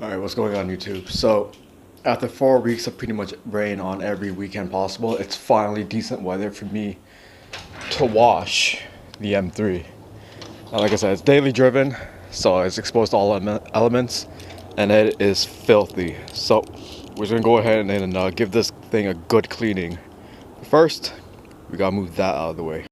Alright, what's going on YouTube? So, after 4 weeks of pretty much rain on every weekend possible, it's finally decent weather for me to wash the M3. Like I said, it's daily driven, so it's exposed to all elements, and it is filthy. So, we're just gonna go ahead and give this thing a good cleaning. First, we gotta move that out of the way.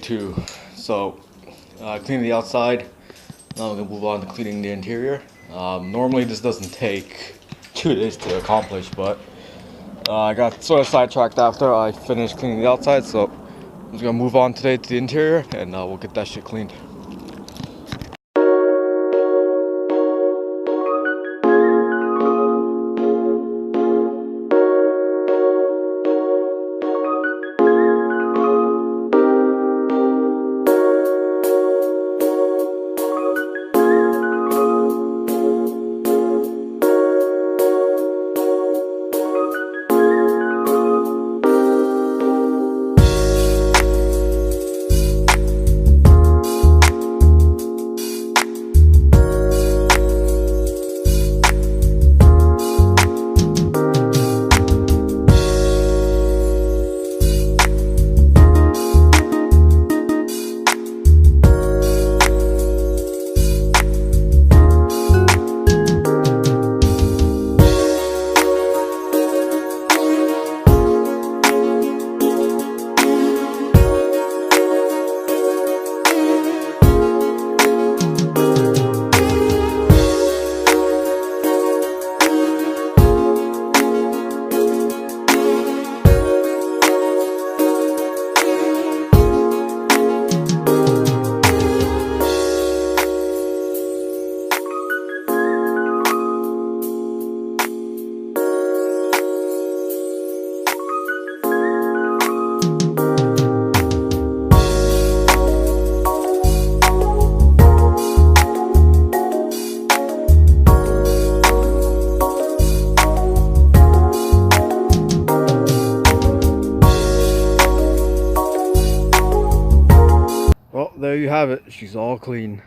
too. So cleaning the outside. Now we're gonna move on to cleaning the interior. Normally this doesn't take 2 days to accomplish, but I got sort of sidetracked after I finished cleaning the outside, so I'm just gonna move on today to the interior and we'll get that shit cleaned. Well, there you have it. She's all clean.